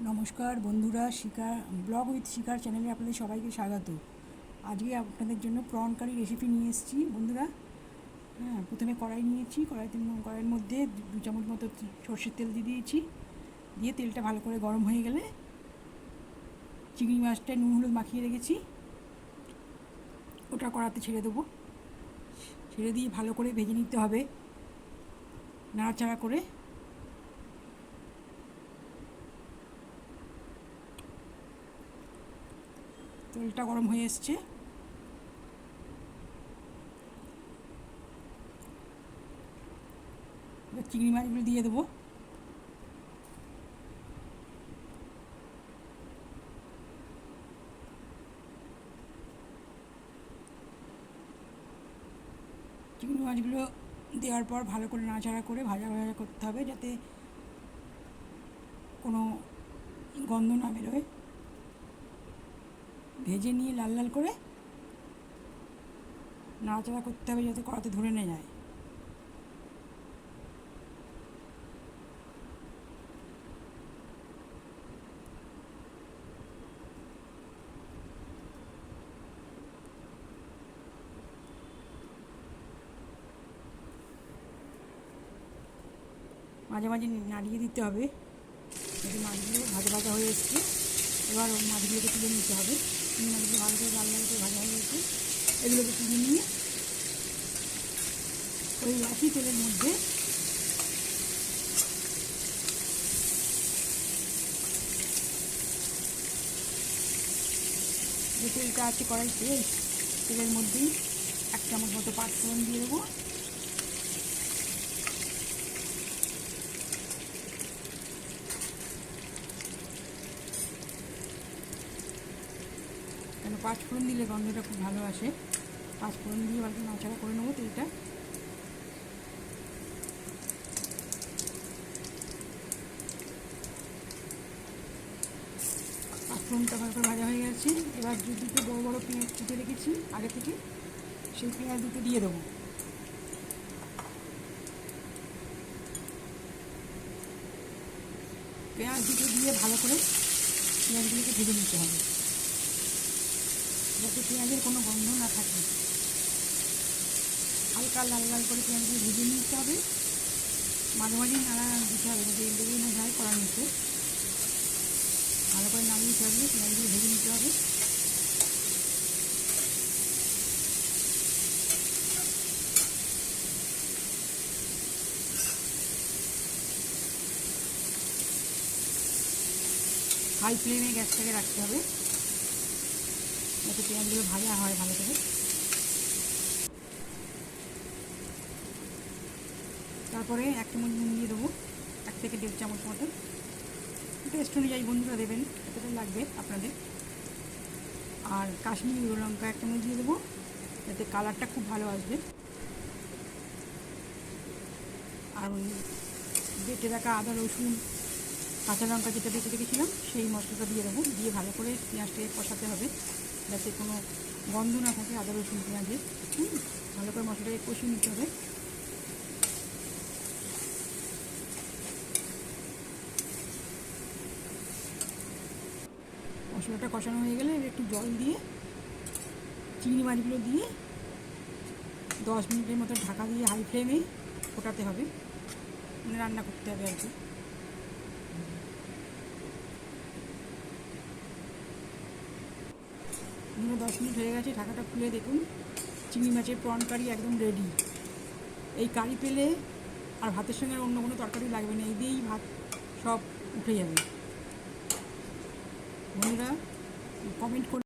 নমস্কার বন্ধুরা, blog with শিকার চ্যানেলে আপনাদের সবাইকে স্বাগত। আজকে আপনাদের জন্য প্রন কারি রেসিপি নিয়ে এসেছি বন্ধুরা। প্রথমে কড়াই নিয়েছি, কড়াইয়ের মধ্যে 2 চামচ মতো সর্ষের তেল দিয়েছি। দিয়ে তেলটা ভালো করে গরম হয়ে গেলে চিংড়ি মাছটা নুন হলুদ মাখিয়ে রেখেছি ওটা কড়াতে ছেড়ে দেবো। ছেড়ে দিয়ে ভালো করে ভেজে নিতে হবে, নাড়াচাড়া করে। তেলটা গরম হয়ে এসছে, চিংড়ি মাছগুলো দিয়ে দেবো। চিংড়ি মাছগুলো দেওয়ার পর ভালো করে নাড়াচাড়া করে ভাজা ভাজা করতে হবে, যাতে কোনো গন্ধ না বেরোয়। ভেজে নিয়ে লাল লাল করে নাড়াচাড়া করতে হবে, যাতে কড়াতে ধরে না যায়। মাঝে মাঝে নাড়িয়ে দিতে হবে, যাতে মাছগুলো ভাজা ভাজা হয়ে এসছে। এবার মাছগুলোকে তুলে নিতে হবে। মাছগুলো ভালো করে লাল লাল করে ভাজা হয়ে গেছে, এগুলোকে তুলে নিয়ে ওই একই তেলের মধ্যে যে তেলটা আছে কড়াইতে, তেলের মধ্যেই 1 চামচ মতো পাঁচফোড়ন দিয়ে দেবো। কেন পাঁচফোড়ন দিলে গন্ধটা খুব ভালো আসে। পাঁচফোড়ন দিয়ে ভালো নাড়াচাড়া করে নেবো তেলটা। পাঁচফোড়নটা ভালো করে ভাজা হয়ে গেছে। এবার যে দুটো বড়ো বড়ো পেঁয়াজ কুটে রেখেছি আগে থেকে, সেই পেঁয়াজ দুটো দিয়ে দেবো। পেঁয়াজ দুটো দিয়ে ভালো করে পেঁয়াজগুলোকে ভেজে নিতে হবে, যাতে পেঁয়াজের কোনো গন্ধ না থাকে। হালকা লাল লাল করে পেঁয়াজগুলো ভেজে নিতে হবে। মাঝে মাঝে নাড়া দিতে হবে, যাতে লেগে না যায় কড়ার নিতে। ভালো করে নাড়িয়ে থাকলে পেঁয়াজগুলো ভেজে নিতে হবে। হাই ফ্লেমে গ্যাসটাকে রাখতে হবে, যাতে পেঁয়াজগুলো ভাজা হয় ভালো করে। তারপরে 1 চামচ নুন দিয়ে দেবো, 1 থেকে 1.5 চামচ মতো। টেস্ট অনুযায়ী বন্ধুরা দেবেন, কতটা লাগবে আপনাদের। আর কাশ্মীরি লঙ্কা 1 চামচ দিয়ে দেবো, যাতে কালারটা খুব ভালো আসবে। আর ওই বেটে রাখা আদা রসুন কাঁচা লঙ্কা যেটা বেটে রেখেছিলাম, সেই মশলাটা দিয়ে দেবো। দিয়ে ভালো করে পেঁয়াজটাকে কষাতে হবে, যাতে কোনো গন্ধ না থাকে আদা রসুন পেঁয়াজের। ভালো করে মশলাটাকে কষিয়ে নিতে হবে। মশলাটা কষানো হয়ে গেলে একটু জল দিয়ে চিংড়ি মাছগুলো দিয়ে 10 মিনিটের মতো ঢাকা দিয়ে হাই ফ্লেমে ফোটাতে হবে, মানে রান্না করতে হবে আর কি। ধরো 10 মিনিট হয়ে গেছে, ঢাকাটা খুলে দেখুন, চিংড়ি মাছের প্রন কারি একদম রেডি। এই কারি পেলে আর ভাতের সঙ্গে অন্য কোনো তরকারি লাগবে না, এই দিয়েই ভাত সব উঠে যাবে। বন্ধুরা কমেন্ট করে